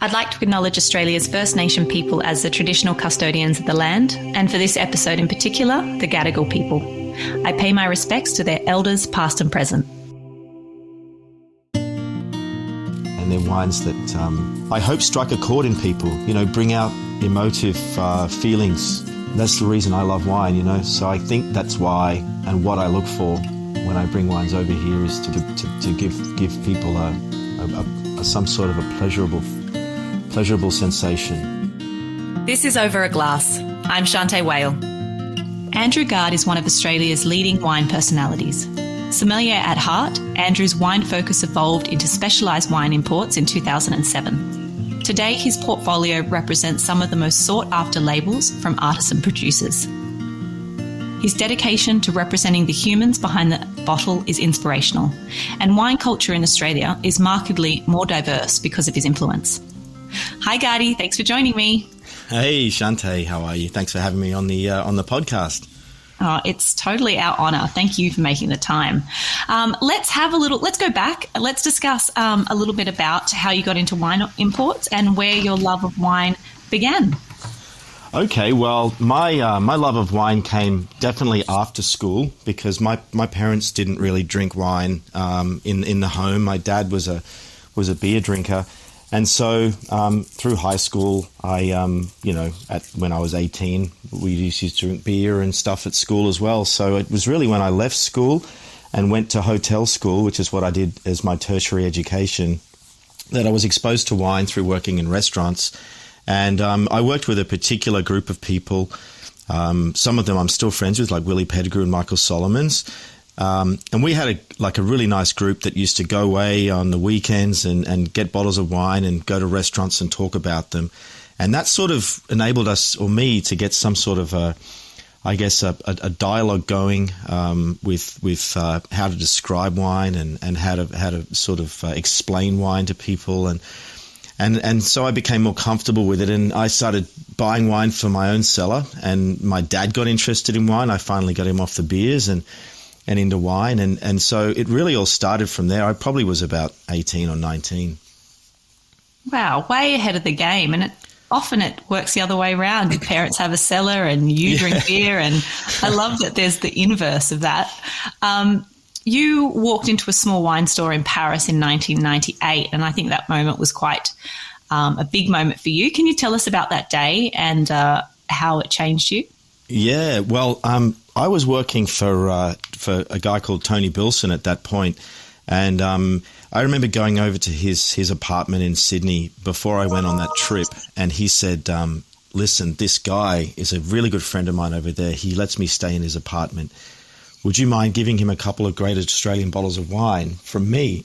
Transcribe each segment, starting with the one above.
I'd like to acknowledge Australia's First Nation people as the traditional custodians of the land, and for this episode in particular, the Gadigal people. I pay my respects to their elders, past and present. And they're wines that I hope strike a chord in people, bring out emotive feelings. That's the reason I love wine, So I think that's why, and what I look for when I bring wines over here is to give people some sort of a pleasurable sensation. This is Over a Glass. I'm Shanteh Wale. Andrew Gard is one of Australia's leading wine personalities. Sommelier at heart, Andrew's wine focus evolved into specialised wine imports in 2007. Today, his portfolio represents some of the most sought-after labels from artisan producers. His dedication to representing the humans behind the bottle is inspirational, and wine culture in Australia is markedly more diverse because of his influence. Hi, Gardy. Thanks for joining me. Hey, Shanteh. How are you? Thanks for having me on the podcast. Oh, it's totally our honour. Thank you for making the time. Let's go back. Let's discuss a little bit about how you got into wine imports and where your love of wine began. Okay, well, my love of wine came definitely after school because my parents didn't really drink wine in the home. My dad was a beer drinker. And so through high school, when I was 18, we used to drink beer and stuff at school as well. So it was really when I left school and went to hotel school, which is what I did as my tertiary education, that I was exposed to wine through working in restaurants. And I worked with a particular group of people. Some of them I'm still friends with, like Willie Pettigrew and Michael Solomons. And we had a really nice group that used to go away on the weekends and get bottles of wine and go to restaurants and talk about them. And that sort of enabled us, or me, to get some sort of a dialogue going with how to describe wine and how to sort of explain wine to people. And so I became more comfortable with it, and I started buying wine for my own cellar. And my dad got interested in wine. I finally got him off the beers and into wine. And so it really all started from there. I probably was about 18 or 19. Wow, way ahead of the game. And often it works the other way around. Your parents have a cellar and you drink beer. And I love that there's the inverse of that. You walked into a small wine store in Paris in 1998, and I think that moment was quite a big moment for you. Can you tell us about that day and how it changed you? Yeah, well, I was working for a guy called Tony Bilson at that point, and I remember going over to his apartment in Sydney before I went on that trip, and he said, listen, this guy is a really good friend of mine over there. He lets me stay in his apartment. Would you mind giving him a couple of great Australian bottles of wine from me?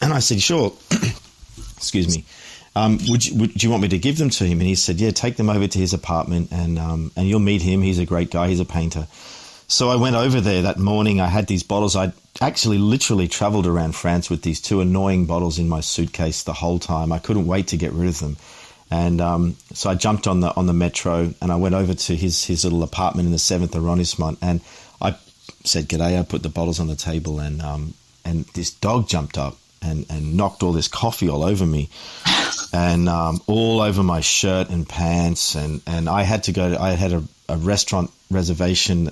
And I said, sure. Excuse me. Would you want me to give them to him? And he said, yeah, take them over to his apartment and you'll meet him. He's a great guy. He's a painter. So I went over there that morning. I had these bottles. I'd actually literally traveled around France with these two annoying bottles in my suitcase the whole time. I couldn't wait to get rid of them. And so I jumped on the metro and I went over to his little apartment in the 7th arrondissement, and I said, g'day. I put the bottles on the table, and this dog jumped up and knocked all this coffee all over me and all over my shirt and pants. And I had to go I had a restaurant reservation,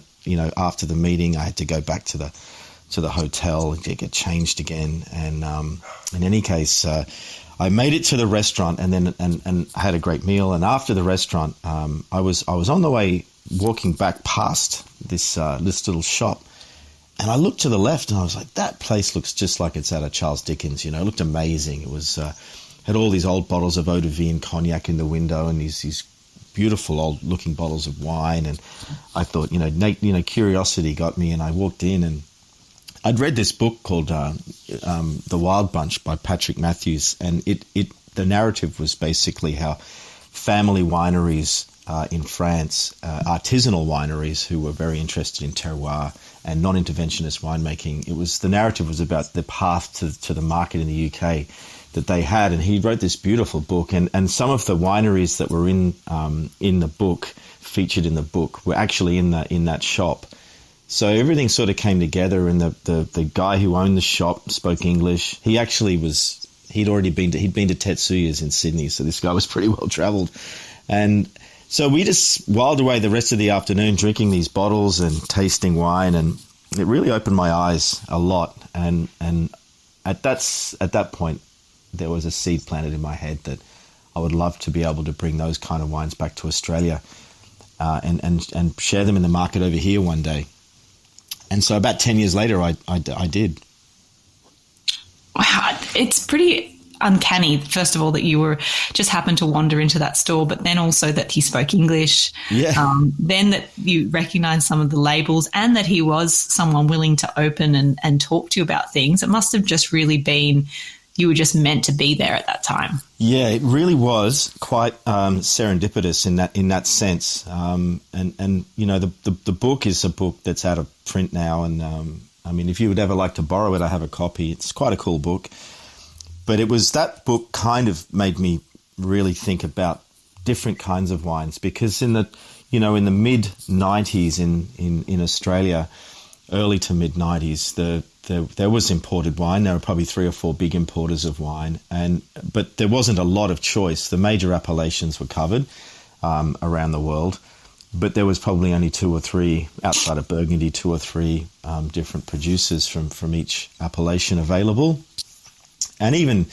after the meeting. I had to go back to the hotel and get changed again. And in any case, I made it to the restaurant and had a great meal. And after the restaurant, I was on the way walking back past this little shop, and I looked to the left and I was like, that place looks just like it's out of Charles Dickens. It looked amazing. It was had all these old bottles of eau de vie and cognac in the window, and these beautiful old looking bottles of wine. And I thought, curiosity got me, and I walked in, and I'd read this book called The Wild Bunch by Patrick Matthews, and the narrative was basically how family wineries in France, artisanal wineries who were very interested in terroir and non-interventionist winemaking. The narrative was about the path to the market in the UK that they had, and he wrote this beautiful book. And some of the wineries that were in the book, featured in the book, were actually in that shop. So everything sort of came together, and the guy who owned the shop spoke English. He actually was he'd been to Tetsuya's in Sydney, so this guy was pretty well travelled. And so we just whiled away the rest of the afternoon drinking these bottles and tasting wine, and it really opened my eyes a lot. And at that point, there was a seed planted in my head that I would love to be able to bring those kind of wines back to Australia and share them in the market over here one day. And so about 10 years later, I did. Wow, it's pretty uncanny, first of all, that you were just happened to wander into that store, but then also that he spoke English. Yeah. Then that you recognized some of the labels and that he was someone willing to open and talk to you about things. It must have just really been, you were just meant to be there at that time. Yeah, it really was quite serendipitous in that sense. And you know, the book is a book that's out of print now. And I mean, if you would ever like to borrow it, I have a copy. It's quite a cool book. But it was that book kind of made me really think about different kinds of wines, because in the mid 90s in Australia, early to mid 90s, there was imported wine. There were probably 3 or 4 big importers of wine, but there wasn't a lot of choice. The major appellations were covered around the world, but there was probably only 2 or 3 outside of Burgundy, 2 or 3 different producers from each appellation available. And even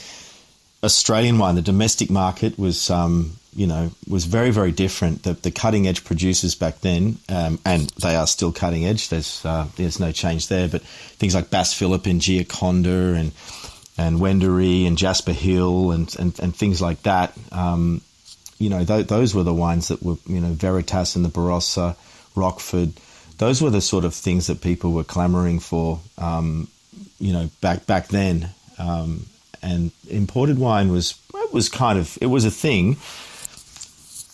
Australian wine, the domestic market was very, very different. The cutting edge producers back then, and they are still cutting edge. There's no change there. But things like Bass Phillip and Giaconda and Wendouree and Jasper Hill and things like that. Those were the wines that were, Veritas and the Barossa, Rockford. Those were the sort of things that people were clamoring for, back then. And imported wine was a thing,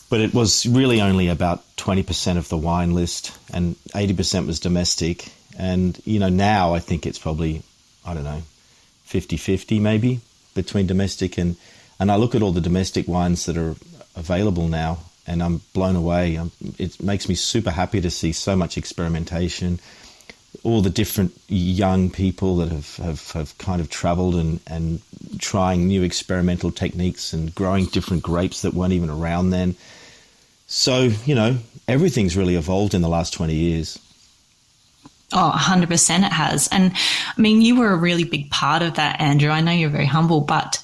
but it was really only about 20% of the wine list, and 80% was domestic. And, now I think it's probably, 50-50 maybe between domestic and I look at all the domestic wines that are available now, and I'm blown away. It makes me super happy to see so much experimentation, all the different young people that have kind of traveled and trying new experimental techniques and growing different grapes that weren't even around then. So, everything's really evolved in the last 20 years. Oh, 100% it has. And I mean, you were a really big part of that, Andrew. I know you're very humble, but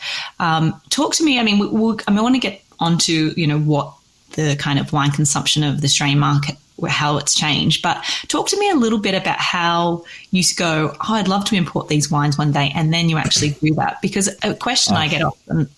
talk to me. I mean, I want to get onto, what the kind of wine consumption of the Australian market, how it's changed. But talk to me a little bit about how you go, I'd love to import these wines one day, and then you actually do that. Because a question I get often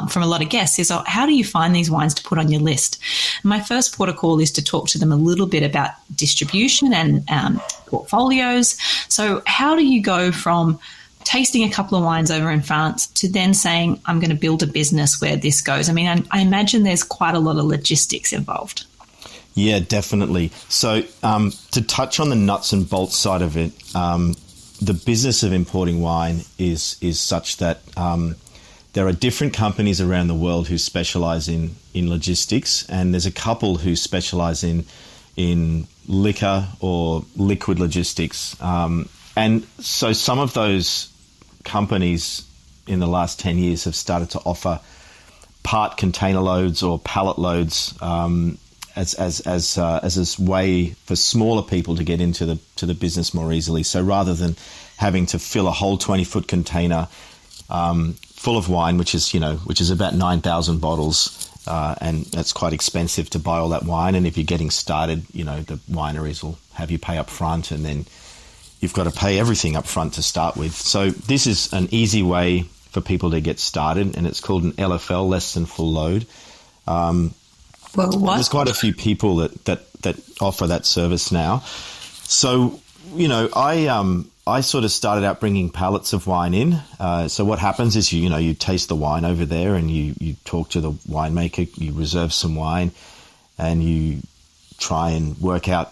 from a lot of guests is, how do you find these wines to put on your list? And my first port of call is to talk to them a little bit about distribution and portfolios. So how do you go from tasting a couple of wines over in France to then saying, I'm going to build a business where this goes? I mean, I imagine there's quite a lot of logistics involved. Yeah, definitely. So to touch on the nuts and bolts side of it, the business of importing wine is such that there are different companies around the world who specialize in logistics, and there's a couple who specialize in liquor or liquid logistics. And so some of those companies in the last 10 years have started to offer part container loads or pallet loads as a way for smaller people to get into the business more easily. So rather than having to fill a whole 20-foot container full of wine, which is about 9,000 bottles, and that's quite expensive to buy all that wine. And if you're getting started, the wineries will have you pay up front, and then you've got to pay everything up front to start with. So this is an easy way for people to get started, and it's called an LFL, less than full load. There's quite a few people that offer that service now. So, I sort of started out bringing pallets of wine in. So what happens is, you taste the wine over there, and you talk to the winemaker, you reserve some wine, and you try and work out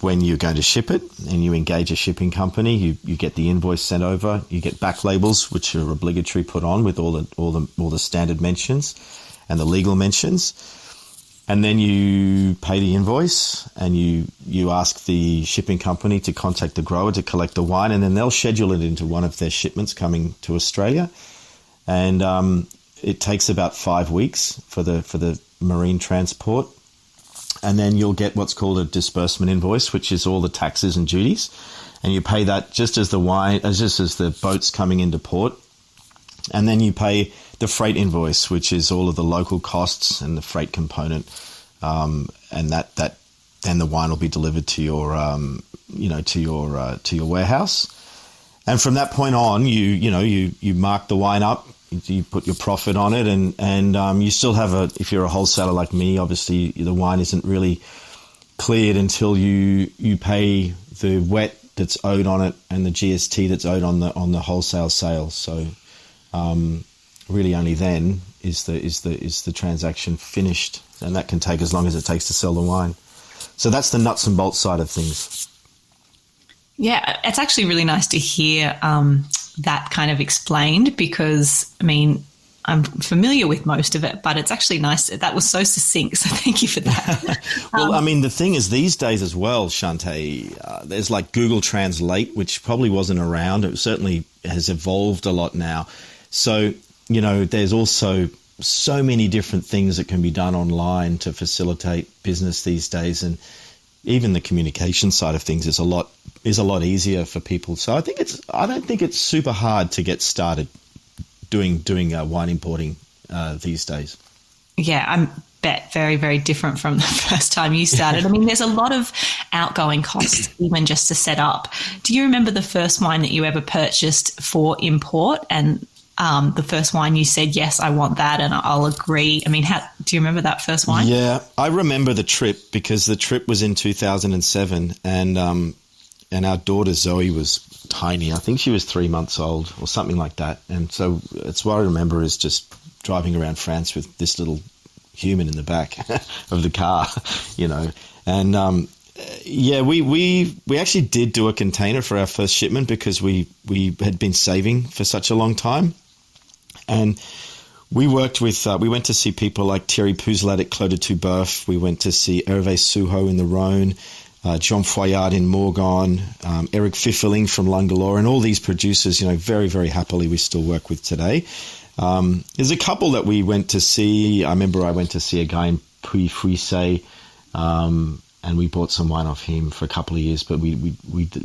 when you're going to ship it, and you engage a shipping company. You get the invoice sent over. You get back labels, which are obligatory put on with all the standard mentions and the legal mentions. And then you pay the invoice, and you ask the shipping company to contact the grower to collect the wine, and then they'll schedule it into one of their shipments coming to Australia. and it takes about 5 weeks for the marine transport, and then you'll get what's called a disbursement invoice, which is all the taxes and duties, and you pay that just as the boat's coming into port, and then you pay the freight invoice, which is all of the local costs and the freight component, and that then the wine will be delivered to your to your warehouse, and from that point on, you mark the wine up. You put your profit on it, and you still have if you're a wholesaler like me, obviously the wine isn't really cleared until you pay the wet that's owed on it and the GST that's owed on the wholesale sales. So really only then is the transaction finished, and that can take as long as it takes to sell the wine. So that's the nuts and bolts side of things. Yeah, it's actually really nice to hear that kind of explained, because, I mean, I'm familiar with most of it, but it's actually nice. That was so succinct, so thank you for that. Well, I mean, the thing is these days as well, Shanteh, there's like Google Translate, which probably wasn't around. It certainly has evolved a lot now. So, there's also so many different things that can be done online to facilitate business these days, and even the communication side of things is a lot easier for people. So I don't think it's super hard to get started doing wine importing these days. Yeah, I bet very, very different from the first time you started. I mean, there's a lot of outgoing costs even just to set up. Do you remember the first wine that you ever purchased for import, and the first wine you said, yes, I want that and I'll agree? I mean, do you remember that first wine? Yeah, I remember the trip, because the trip was in 2007, and our daughter Zoe was tiny. I think she was 3 months old or something like that. And so it's what I remember is just driving around France with this little human in the back of the car, And yeah, we actually did do a container for our first shipment, because we had been saving for such a long time. And we worked with, we went to see people like Thierry Puzelat at Clos de Touboeuf. We went to see Hervé Souhaut in the Rhône, Jean Foyard in Morgon, Eric Pfifferling from Langalore, and all these producers, very, very happily we still work with today. There's a couple that we went to see. I remember I went to see a guy in Puy-Fouissé, and we bought some wine off him for a couple of years, but we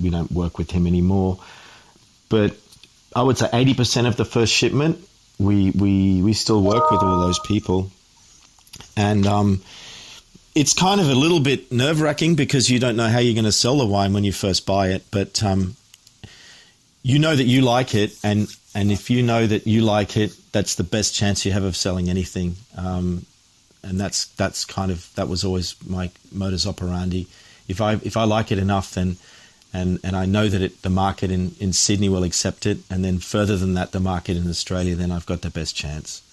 don't work with him anymore. But I would say 80% of the first shipment, we still work with all those people. And it's kind of a little bit nerve-wracking, because you don't know how you're going to sell the wine when you first buy it, but you know that you like it, and if you know that you like it, that's the best chance you have of selling anything. And that was always my modus operandi. If I like it enough, then and I know that the market in Sydney will accept it, and then further than that, the market in Australia, then I've got the best chance.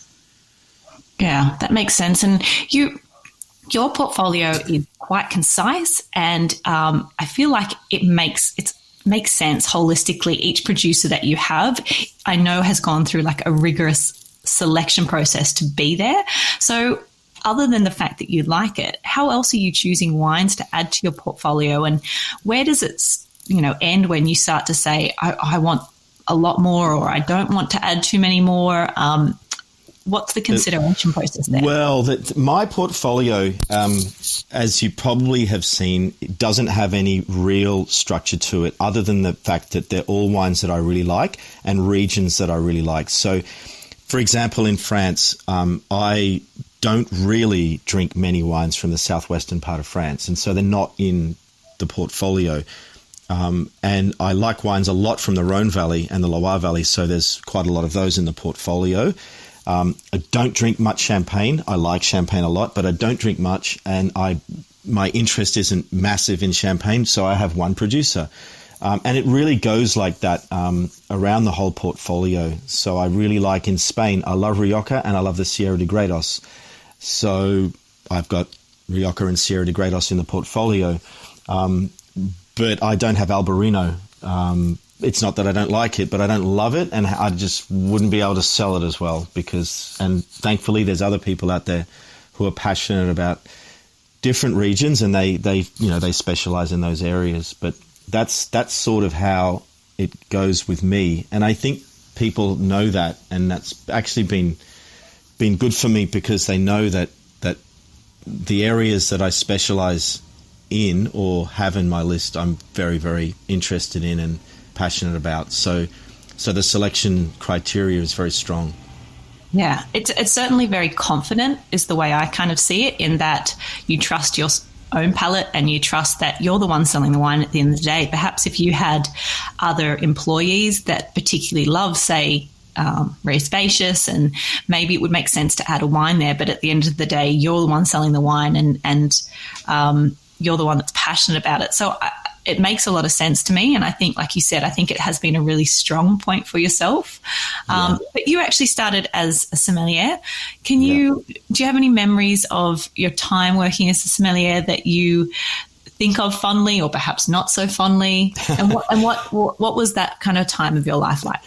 Yeah, that makes sense. And your portfolio is quite concise, and I feel like it makes sense holistically. Each producer that you have, I know, has gone through like a rigorous selection process to be there. So other than the fact that you like it, how else are you choosing wines to add to your portfolio, and where does it end when you start to say, I want a lot more, or I don't want to add too many more? What's the consideration process there? Well, my portfolio, as you probably have seen, it doesn't have any real structure to it, other than the fact that they're all wines that I really like and regions that I really like. So, for example, in France, I don't really drink many wines from the southwestern part of France, and so they're not in the portfolio. And I like wines a lot from the Rhône Valley and the Loire Valley, so there's quite a lot of those in the portfolio. I don't drink much champagne. I like champagne a lot, but I don't drink much, and my interest isn't massive in champagne, so I have one producer. And it really goes like that around the whole portfolio. So I really like, in Spain, I love Rioja and I love the Sierra de Gredos. So I've got Rioja and Sierra de Gredos in the portfolio. But I don't have Albarino. It's not that I don't like it, but I don't love it, and I just wouldn't be able to sell it as well, and thankfully there's other people out there who are passionate about different regions, and they specialize in those areas. But that's sort of how it goes with me. And I think people know that, and that's actually been good for me because they know that the areas that I specialize in or have in my list, I'm very, very interested in and passionate about. So the selection criteria is very strong. Yeah, it's certainly very confident is the way I kind of see it, in that you trust your own palate and you trust that you're the one selling the wine at the end of the day. Perhaps if you had other employees that particularly love, say, very spacious, and maybe it would make sense to add a wine there, but at the end of the day, you're the one selling the wine and you're the one that's passionate about it. So it makes a lot of sense to me. And I think, like you said, I think it has been a really strong point for yourself. But you actually started as a sommelier. Do you have any memories of your time working as a sommelier that you think of fondly, or perhaps not so fondly? And what was that kind of time of your life like?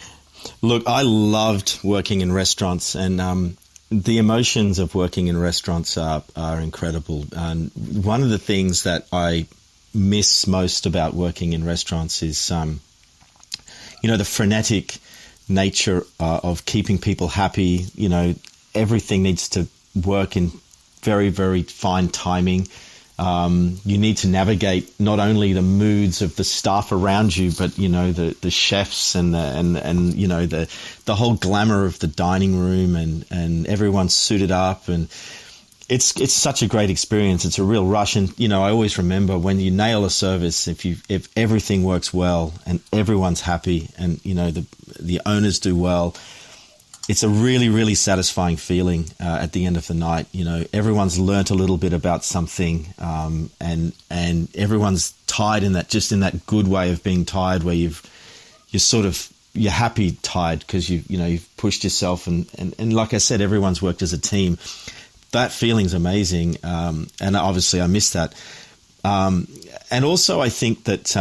Look, I loved working in restaurants, and the emotions of working in restaurants are incredible. And one of the things that I miss most about working in restaurants is, the frenetic nature of keeping people happy. Everything needs to work in very, very fine timing. You need to navigate not only the moods of the staff around you, but the chefs and the whole glamour of the dining room, and everyone's suited up, and it's such a great experience. It's a real rush, and I always remember when you nail a service, if everything works well and everyone's happy, and the owners do well. It's a really, really satisfying feeling at the end of the night. Everyone's learnt a little bit about something, and everyone's tired in that good way of being tired, where you're happy tired because you've pushed yourself, and like I said, everyone's worked as a team. That feeling's amazing, and obviously I miss that. And also I think that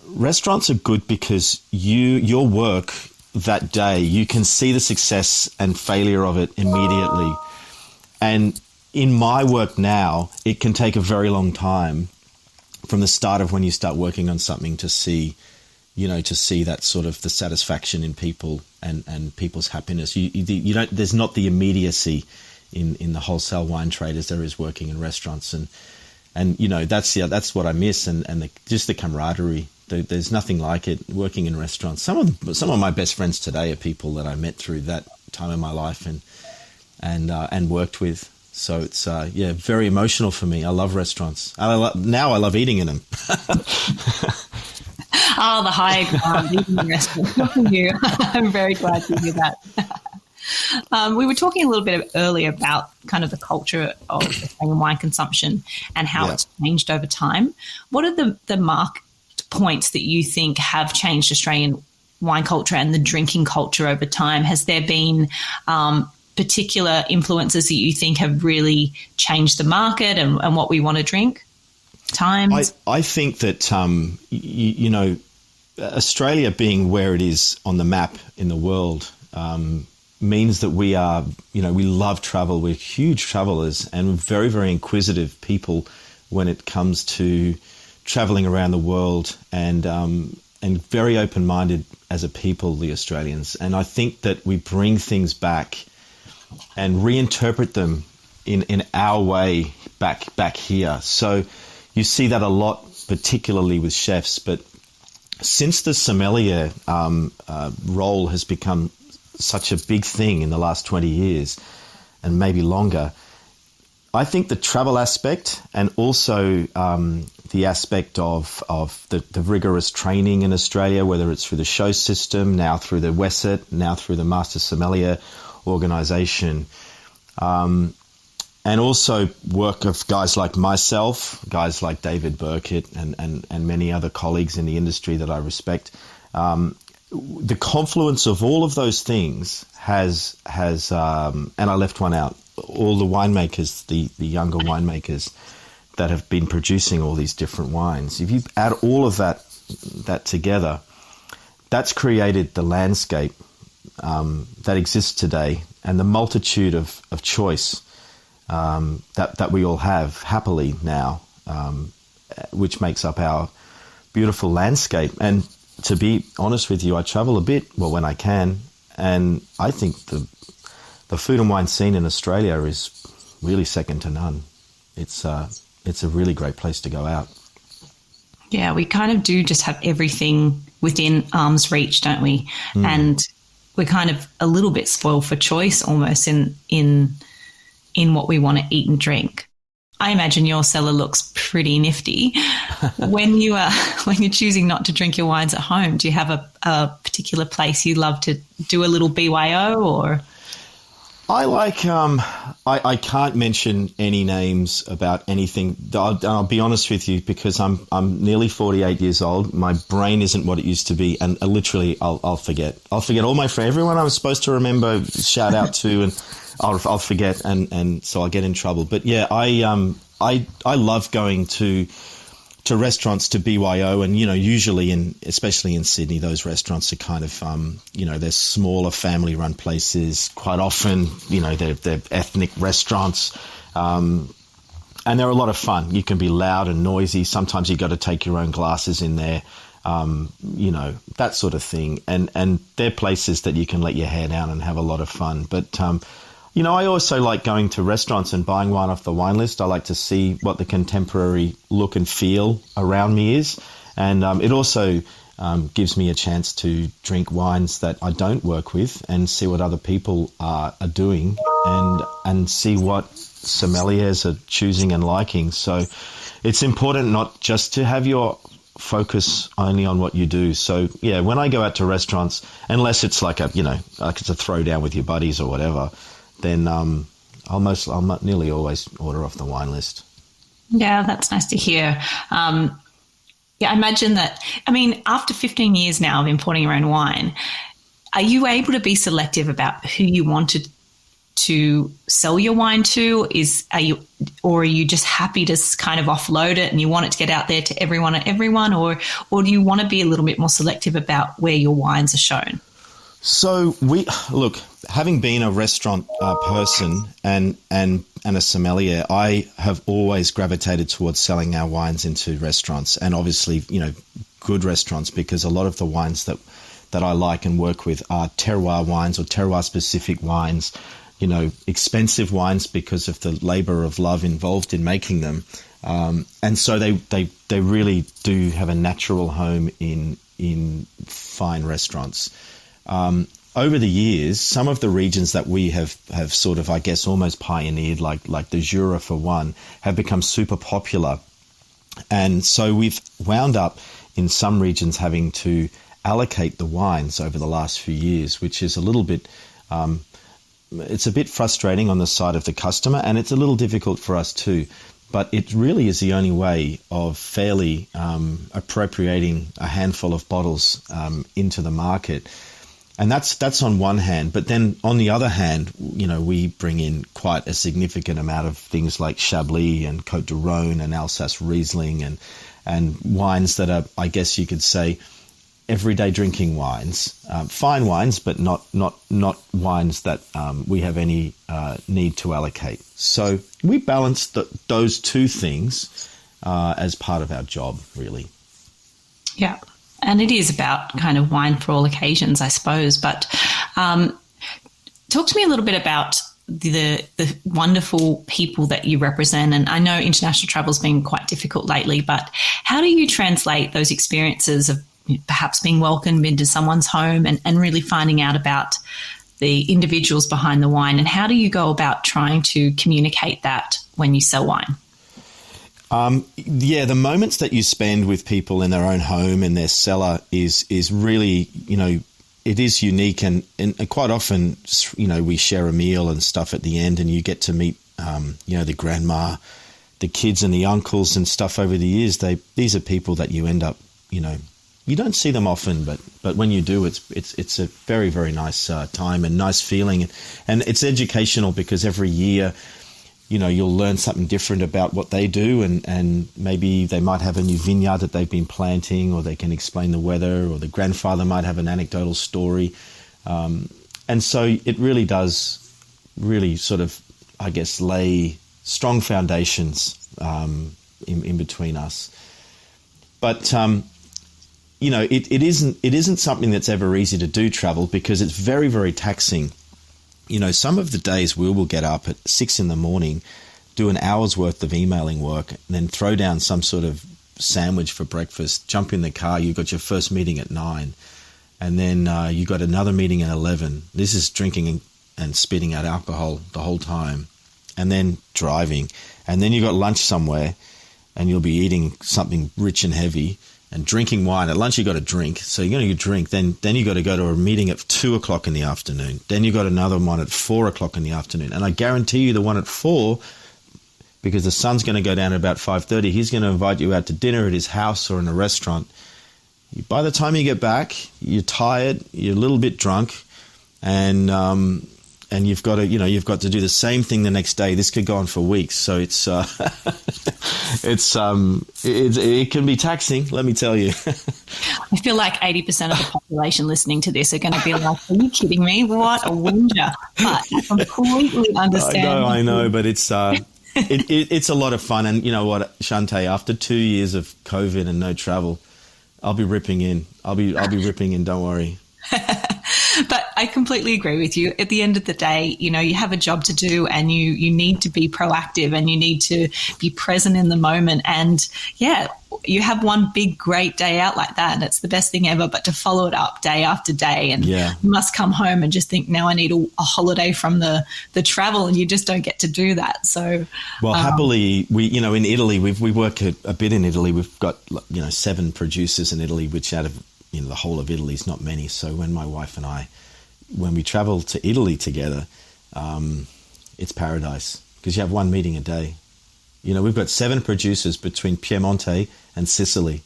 restaurants are good because your work that day, you can see the success and failure of it immediately. And in my work now, it can take a very long time from the start of when you start working on something to see that sort of the satisfaction in people and people's happiness. You don't, there's not the immediacy in the wholesale wine trade as there is working in restaurants. And that's what I miss, and just the camaraderie. There's nothing like it working in restaurants. Some of my best friends today are people that I met through that time in my life and worked with. So it's very emotional for me. I love restaurants. Now I love eating in them. The higher ground, eating in restaurants. Good for you. I'm very glad to hear that. We were talking a little bit earlier about kind of the culture of Australian wine consumption and how it's changed over time. What are the mark points that you think have changed Australian wine culture and the drinking culture over time? Has there been particular influences that you think have really changed the market and what we want to drink? Times? I think that, Australia being where it is on the map in the world means that we are, we love travel. We're huge travelers and very, very inquisitive people when it comes to traveling around the world, and very open-minded as a people, the Australians. And I think that we bring things back and reinterpret them in our way back here. So you see that a lot, particularly with chefs. But since the sommelier role has become such a big thing in the last 20 years, and maybe longer, I think the travel aspect, and also the aspect of the rigorous training in Australia, whether it's through the show system, now through the WESET, now through the Master Sommelier organisation, and also work of guys like myself, guys like David Burkett, and many other colleagues in the industry that I respect. The confluence of all of those things has and I left one out, all the winemakers, the younger winemakers that have been producing all these different wines. If you add all of that together, that's created the landscape that exists today, and the multitude of choice that we all have happily now, which makes up our beautiful landscape. And to be honest with you, I travel a bit, when I can, And I think the food and wine scene in Australia is really second to none. It's a really great place to go out. Yeah, we kind of do just have everything within arm's reach, don't we? And we're kind of a little bit spoiled for choice almost in what we want to eat and drink. I imagine your cellar looks pretty nifty. When you're choosing not to drink your wines at home, do you have a particular place you love to do a little BYO or? I like, I can't mention any names about anything. I'll be honest with you, because I'm nearly 48 years old. My brain isn't what it used to be. And literally I'll forget. I'll forget all my friends, everyone I was supposed to remember, shout out to, and I'll forget. And so I'll get in trouble. But yeah, I love going to restaurants to BYO, and usually especially in Sydney, those restaurants are kind of they're smaller family run places. Quite often, they're ethnic restaurants, and they're a lot of fun. You can be loud and noisy. Sometimes you got to take your own glasses in there, that sort of thing. And they're places that you can let your hair down and have a lot of fun. But I also like going to restaurants and buying wine off the wine list. I like to see what the contemporary look and feel around me is. And it also gives me a chance to drink wines that I don't work with and see what other people are doing and see what sommeliers are choosing and liking. So it's important not just to have your focus only on what you do. So, yeah, when I go out to restaurants, unless it's like it's a throwdown with your buddies or whatever, then I'll nearly always order off the wine list. Yeah, that's nice to hear. I imagine that, after 15 years now of importing your own wine, are you able to be selective about who you wanted to sell your wine to? Or are you just happy to kind of offload it and you want it to get out there to everyone, or do you want to be a little bit more selective about where your wines are shown? So having been a restaurant person and a sommelier, I have always gravitated towards selling our wines into restaurants, and obviously, good restaurants, because a lot of the wines that I like and work with are terroir wines or terroir specific wines, expensive wines because of the labor of love involved in making them. And so they really do have a natural home in fine restaurants. Over the years, some of the regions that we have sort of, I guess, almost pioneered, like the Jura for one, have become super popular. And so we've wound up in some regions having to allocate the wines over the last few years, which is a little bit, it's a bit frustrating on the side of the customer, and it's a little difficult for us too. But it really is the only way of fairly appropriating a handful of bottles into the market. And that's on one hand. But then on the other hand, we bring in quite a significant amount of things like Chablis and Côte du Rhône and Alsace Riesling and wines that are, I guess you could say, everyday drinking wines, fine wines, but not wines that we have any need to allocate. So we balance those two things as part of our job, really. Yeah. And it is about kind of wine for all occasions, I suppose. But talk to me a little bit about the wonderful people that you represent. And I know international travel has been quite difficult lately, but how do you translate those experiences of perhaps being welcomed into someone's home and really finding out about the individuals behind the wine? And how do you go about trying to communicate that when you sell wine? The moments that you spend with people in their own home and their cellar is really, it is unique. And quite often, we share a meal and stuff at the end, and you get to meet, the grandma, the kids and the uncles and stuff over the years. These are people that you end up, you don't see them often, but when you do, it's a very, very nice time and nice feeling. And it's educational because every year, you'll learn something different about what they do, and maybe they might have a new vineyard that they've been planting, or they can explain the weather, or the grandfather might have an anecdotal story. And so it really does sort of, I guess, lay strong foundations in between us. But it isn't something that's ever easy to do, travel, because it's very, very taxing. Some of the days we will get up at 6 a.m, do an hour's worth of emailing work, and then throw down some sort of sandwich for breakfast, jump in the car, you got your first meeting at 9, and then you got another meeting at 11. This is drinking and spitting out alcohol the whole time, and then driving, and then you got lunch somewhere, and you'll be eating something rich and heavy, and drinking wine. At lunch you got to drink, so you're going to drink, then you got to go to a meeting at 2 o'clock in the afternoon, then you got another one at 4 o'clock in the afternoon, and I guarantee you the one at 4, because the sun's going to go down at about 5:30, he's going to invite you out to dinner at his house or in a restaurant. By the time you get back, you're tired, you're a little bit drunk, and you've got to do the same thing the next day. This could go on for weeks, so it can be taxing, let me tell you. I feel like 80% of the population listening to this are going to be like, "Are you kidding me? What a whinger!" But I completely understand. I know, but it's it's a lot of fun, and you know what, Shanteh, after 2 years of COVID and no travel, I'll be ripping in. I'll be ripping in. Don't worry. But I completely agree with you. At the end of the day, you have a job to do, and you need to be proactive, and you need to be present in the moment. And yeah, you have one big, great day out like that, and it's the best thing ever. But to follow it up day after day, and you must come home and just think, now I need a holiday from the travel, and you just don't get to do that. So, well, happily, we in Italy, we work a bit in Italy. We've got 7 producers in Italy, which out of the whole of Italy is not many. So when my wife and I, when we travel to Italy together, it's paradise, because you have one meeting a day. We've got 7 producers between Piemonte and Sicily.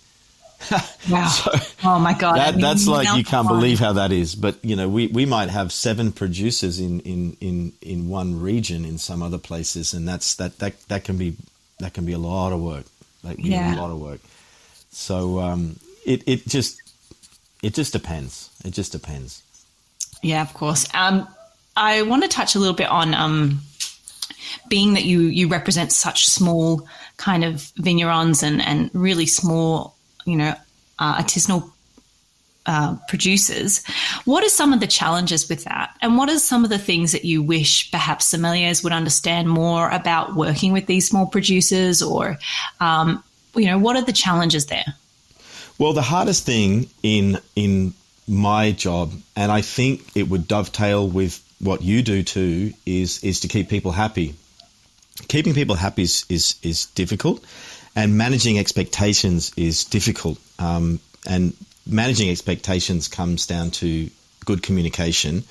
Wow. So oh my God. That's like, you can't believe how that is. But, we might have 7 producers in one region in some other places. And that can be a lot of work, a lot of work. So it just depends. It just depends. Yeah, of course. I want to touch a little bit on being that you represent such small kind of vignerons and really small, artisanal producers. What are some of the challenges with that? And what are some of the things that you wish perhaps sommeliers would understand more about working with these small producers, or, what are the challenges there? Well, the hardest thing in my job, and I think it would dovetail with what you do too, is to keep people happy. Keeping people happy is difficult, and managing expectations is difficult. And managing expectations comes down to good communication.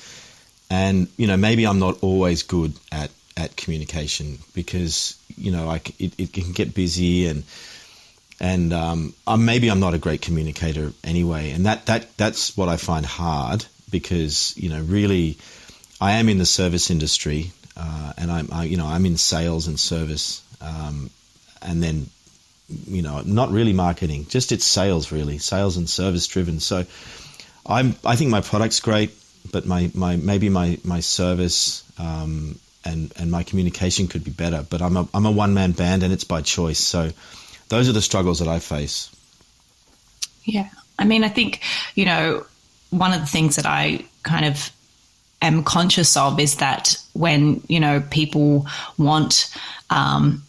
And, maybe I'm not always good at communication, because, it can get busy, and maybe I'm not a great communicator anyway, and that's what I find hard, because really I am in the service industry, and I'm in sales and service, and then not really marketing, just it's sales, really sales and service driven. So I think my product's great, but my service and my communication could be better. But I'm a one-man band, and it's by choice. So those are the struggles that I face. Yeah. I mean, I think, one of the things that I kind of am conscious of is that when, people want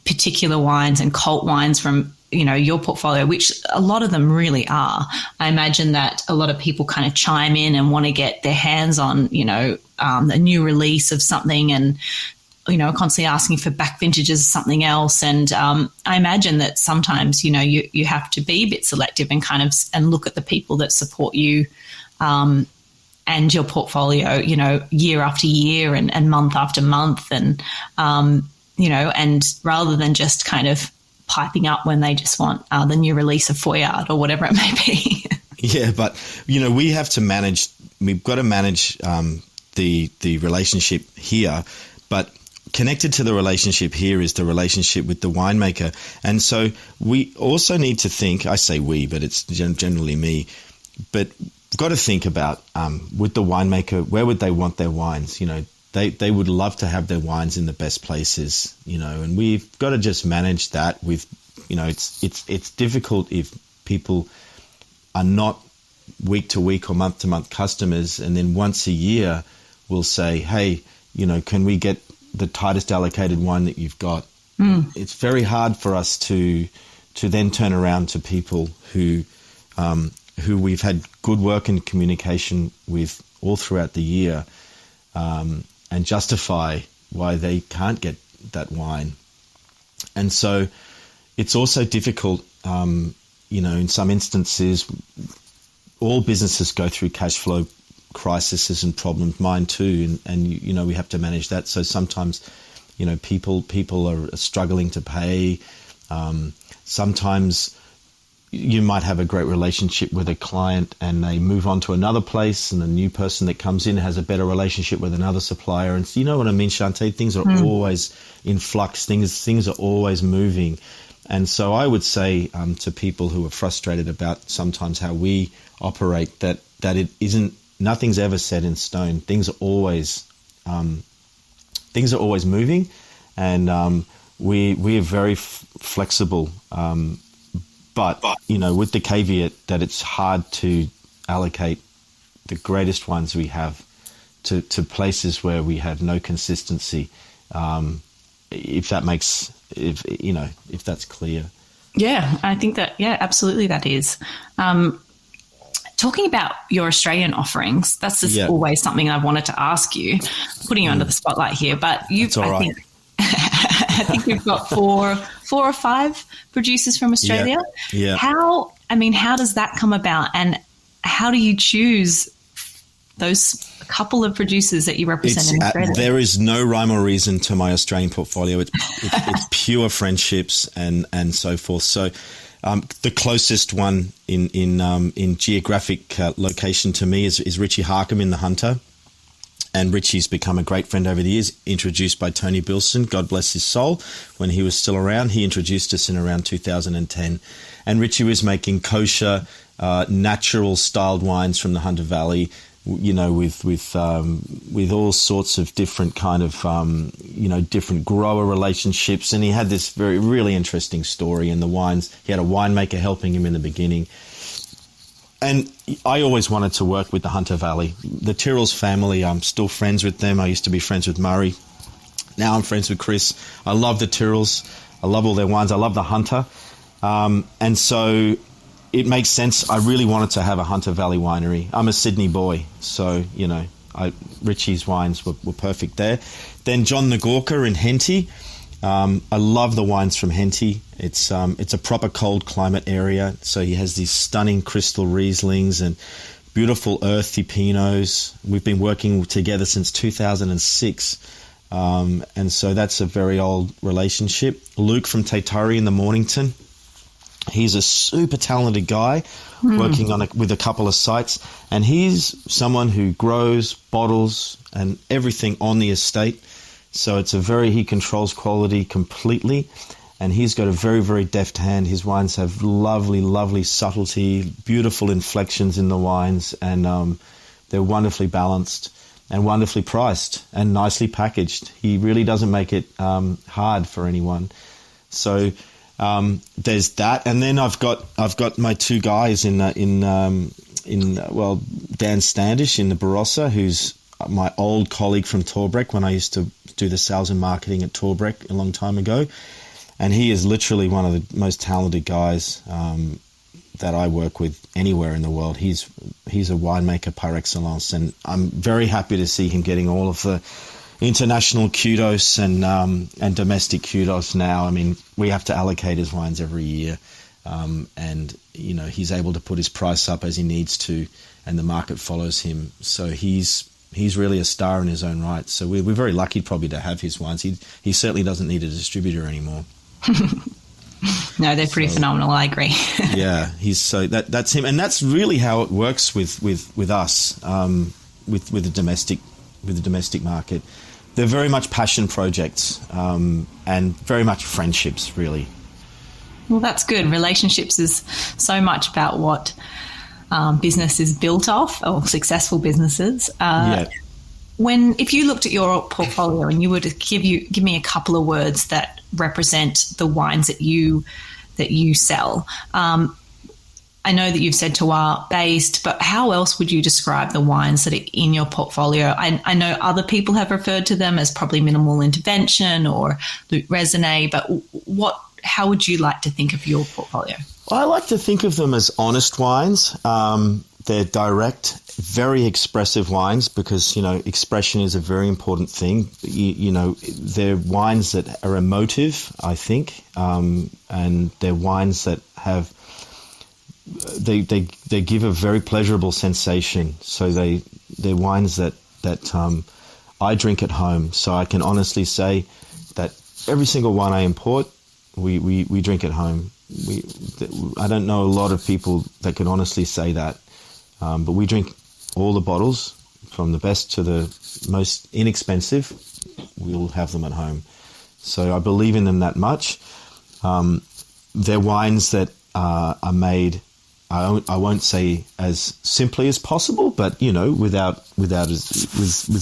particular wines and cult wines from, your portfolio, which a lot of them really are, I imagine that a lot of people kind of chime in and want to get their hands on, a new release of something, and constantly asking for back vintages of something else. And I imagine that sometimes, you have to be a bit selective and and look at the people that support you and your portfolio, year after year and month after month. And, and rather than just kind of piping up when they just want the new release of Foyard or whatever it may be. Yeah, but, we've got to manage the relationship here, but connected to the relationship here is the relationship with the winemaker. And so we also need to think, I say we, but it's generally me, but we've got to think about with the winemaker, where would they want their wines? They would love to have their wines in the best places, and we've got to just manage that with, it's difficult if people are not week to week or month to month customers, and then once a year we'll say, hey, can we get the tightest allocated wine that you've got? It's very hard for us to then turn around to people who we've had good work and communication with all throughout the year, and justify why they can't get that wine. And so it's also difficult, in some instances. All businesses go through cash flow crises and problems, mine too, and we have to manage that. So sometimes, people are struggling to pay. Sometimes you might have a great relationship with a client and they move on to another place, and a new person that comes in has a better relationship with another supplier. And so, you know what I mean, Shanteh? Things are always in flux. Things are always moving. And so I would say to people who are frustrated about sometimes how we operate that it isn't, nothing's ever set in stone. Things are always moving, and we are very flexible. But with the caveat that it's hard to allocate the greatest ones we have to places where we have no consistency. If that's clear. Yeah, I think that, absolutely that is. Talking about your Australian offerings, that's just always something I've wanted to ask you, putting you under the spotlight here, but I think we've got four or five producers from Australia. Yeah. How does that come about, and how do you choose those couple of producers that you represent in Australia? There is no rhyme or reason to my Australian portfolio. It's pure friendships and so forth. So the closest one in geographic location to me is Richie Harkham in the Hunter. And Richie's become a great friend over the years, introduced by Tony Bilson, God bless his soul, when he was still around. He introduced us in around 2010. And Richie was making kosher, natural-styled wines from the Hunter Valley, with all sorts of different kind of, different grower relationships. And he had this really interesting story in the wines. He had a winemaker helping him in the beginning. And I always wanted to work with the Hunter Valley. The Tyrrells family, I'm still friends with them. I used to be friends with Murray. Now I'm friends with Chris. I love the Tyrrells. I love all their wines. I love the Hunter. And so it makes sense. I really wanted to have a Hunter Valley winery. I'm a Sydney boy, so, Richie's wines were perfect there. Then John Nagorka in Henty. I love the wines from Henty. It's a proper cold climate area, so he has these stunning crystal Rieslings and beautiful earthy Pinots. We've been working together since 2006, and so that's a very old relationship. Luke from Taitari in the Mornington. He's a super talented guy working with a couple of sites, and he's someone who grows, bottles, and everything on the estate. So he controls quality completely, and he's got a very, very deft hand. His wines have lovely, lovely subtlety, beautiful inflections in the wines, and they're wonderfully balanced and wonderfully priced and nicely packaged. He really doesn't make it hard for anyone. So there's that, and then I've got my two guys in Dan Standish in the Barossa, who's my old colleague from Torbreck when I used to do the sales and marketing at Torbreck a long time ago. And he is literally one of the most talented guys that I work with anywhere in the world. He's a winemaker par excellence, and I'm very happy to see him getting all of the international kudos and domestic kudos now. I mean, we have to allocate his wines every year, and he's able to put his price up as he needs to, and the market follows him. So he's really a star in his own right. So we're very lucky probably to have his wines. He certainly doesn't need a distributor anymore. No, they're pretty phenomenal. I agree. Yeah, that's him, and that's really how it works with us, with the domestic market. They're very much passion projects, and very much friendships, really. Well, that's good. Relationships is so much about what business is built off, or successful businesses. If you looked at your portfolio and you were to give me a couple of words that represent the wines that you sell, I know that you've said terroir based, but how else would you describe the wines that are in your portfolio? I know other people have referred to them as probably minimal intervention or Luc Raisonné, but how would you like to think of your portfolio? I like to think of them as honest wines. They're direct, very expressive wines because, expression is a very important thing. They're wines that are emotive, I think, and they're wines that have they give a very pleasurable sensation. So they're wines that I drink at home. So I can honestly say that every single wine I import, we drink at home. I don't know a lot of people that can honestly say that, but we drink all the bottles, from the best to the most inexpensive. We'll have them at home. So I believe in them that much. They're wines that are made, I won't say as simply as possible, but with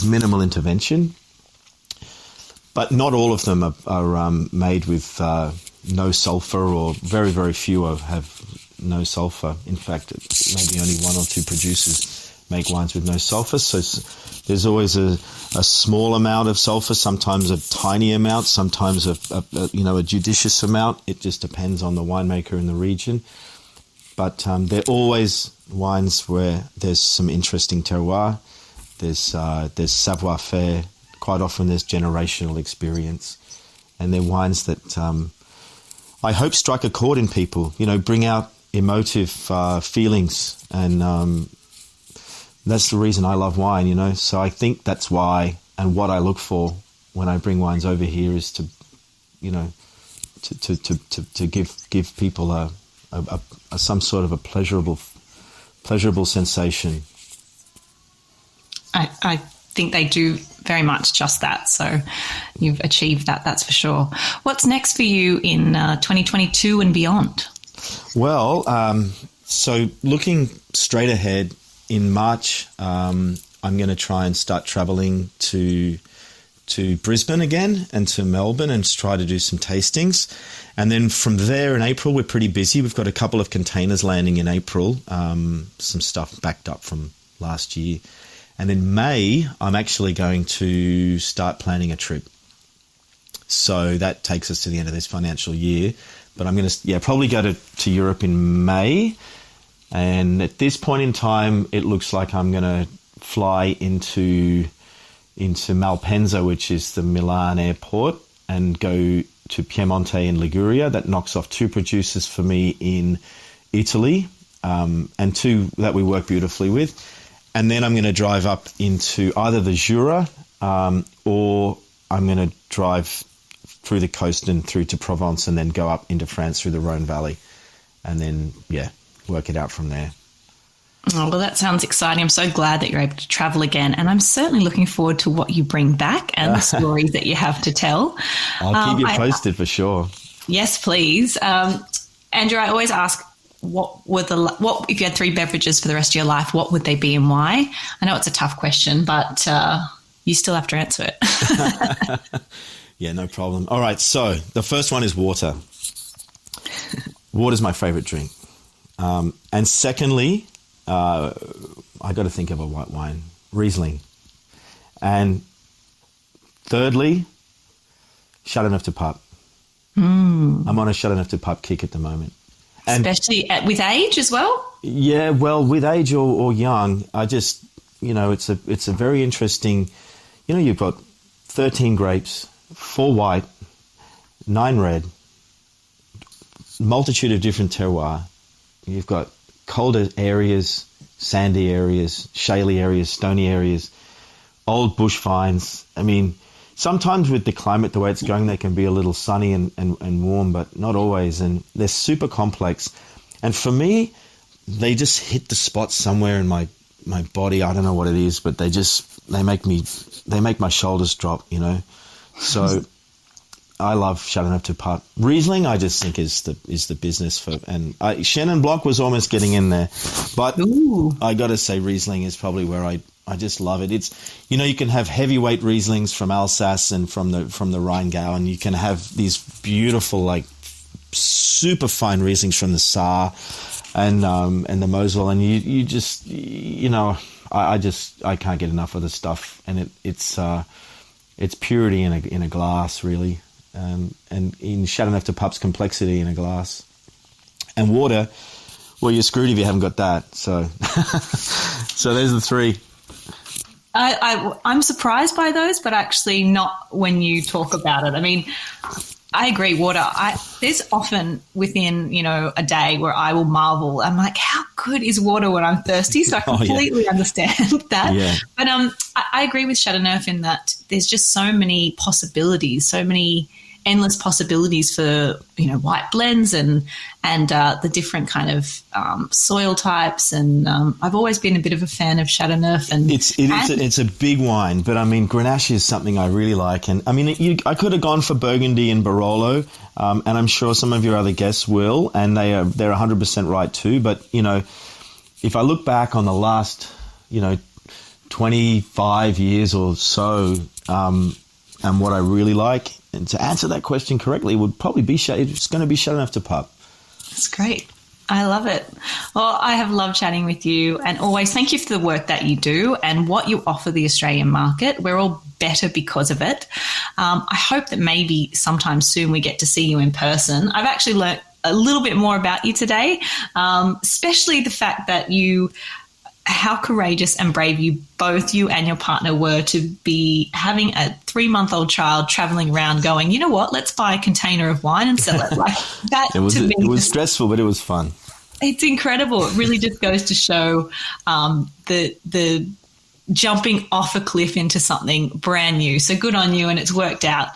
minimal intervention. But not all of them are made with no sulfur, or very, very few have no sulfur. In fact, maybe only one or two producers make wines with no sulfur. So there's always a small amount of sulfur, sometimes a tiny amount, sometimes a judicious amount. It just depends on the winemaker and the region. But they're always wines where there's some interesting terroir. There's savoir-faire. Quite often there's generational experience. And they're wines that I hope strike a chord in people, bring out emotive feelings. And that's the reason I love wine, So I think that's why, and what I look for when I bring wines over here is to, to give people some sort of a pleasurable sensation. I think they do very much just that. So you've achieved that, that's for sure. What's next for you in 2022 and beyond? Well, so looking straight ahead, in March, I'm going to try and start traveling to Brisbane again and to Melbourne and try to do some tastings. And then from there in April, we're pretty busy. We've got a couple of containers landing in April, some stuff backed up from last year. And in May, I'm actually going to start planning a trip. So that takes us to the end of this financial year. But I'm going to probably go to Europe in May. And at this point in time, it looks like I'm going to fly into Malpensa, which is the Milan airport, and go to Piemonte in Liguria. That knocks off two producers for me in Italy, and two that we work beautifully with. And then I'm going to drive up into either the Jura, or I'm going to drive through the coast and through to Provence, and then go up into France through the Rhone Valley, and then, work it out from there. Oh, well, that sounds exciting. I'm so glad that you're able to travel again, and I'm certainly looking forward to what you bring back and the stories that you have to tell. I'll keep you posted for sure. Yes, please. Andrew, I always ask, what if you had three beverages for the rest of your life, what would they be and why? I know it's a tough question, but you still have to answer it. Yeah, no problem. All right, so the first one is water. Water's my favorite drink. And secondly, I got to think of a white wine, Riesling. And thirdly, Châteauneuf du Pape. I'm on a Châteauneuf du Pape kick at the moment. And especially with age as well? Yeah, well, with age or young, I just, it's a very interesting, you've got 13 grapes, 4 white, 9 red, multitude of different terroir. You've got colder areas, sandy areas, shaly areas, stony areas, old bush vines. I mean, sometimes with the climate, the way it's going, they can be a little sunny and warm, but not always. And they're super complex. And for me, they just hit the spot somewhere in my body. I don't know what it is, but they make my shoulders drop, So I love Châteauneuf du Pape. Riesling, I just think is the business for, and Chenin Blanc was almost getting in there, but ooh, I got to say Riesling is probably where I just love it. It's, you can have heavyweight Rieslings from Alsace and from the Rheingau, and you can have these beautiful, like super fine Rieslings from the Saar. and the Mosel, and you just, I can't get enough of the stuff, and it's purity in a glass, really, and in Chateauneuf de Pape's complexity in a glass, and water. Well, you're screwed if you haven't got that. So, so there's the three. I'm surprised by those, but actually not when you talk about it. I mean, I agree. Water. There's often within, a day where I will marvel. I'm like, how good is water when I'm thirsty? So I completely understand that. Yeah. But I agree with Chateauneuf in that there's just so many possibilities, so many endless possibilities for white blends and the different kind of soil types, and I've always been a bit of a fan of Chateauneuf. And it's a big wine, but I mean Grenache is something I really like, and I mean I could have gone for Burgundy and Barolo, and I'm sure some of your other guests will, and they're 100% right too. But if I look back on the last 25 years or so, and what I really like. And to answer that question correctly would probably be it's going to be Chateauneuf de Pape. That's great. I love it. Well, I have loved chatting with you, and always thank you for the work that you do and what you offer the Australian market. We're all better because of it. I hope that maybe sometime soon we get to see you in person. I've actually learnt a little bit more about you today, especially the fact that how courageous and brave you and your partner were to be having a 3-month-old child traveling around going, you know what, let's buy a container of wine and sell it. Like that. It was stressful, but it was fun. It's incredible. It really just goes to show the jumping off a cliff into something brand new. So good on you, and it's worked out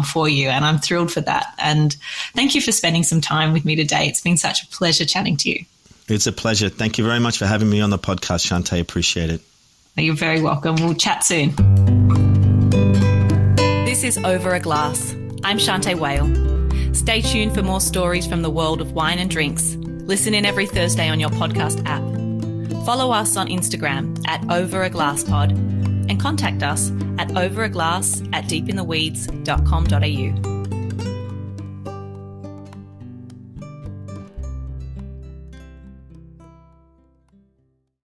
for you, and I'm thrilled for that. And thank you for spending some time with me today. It's been such a pleasure chatting to you. It's a pleasure. Thank you very much for having me on the podcast, Shanteh. Appreciate it. You're very welcome. We'll chat soon. This is Over a Glass. I'm Shanteh Wale. Stay tuned for more stories from the world of wine and drinks. Listen in every Thursday on your podcast app. Follow us on Instagram at overaglasspod and contact us at overaglass@deepintheweeds.com.au.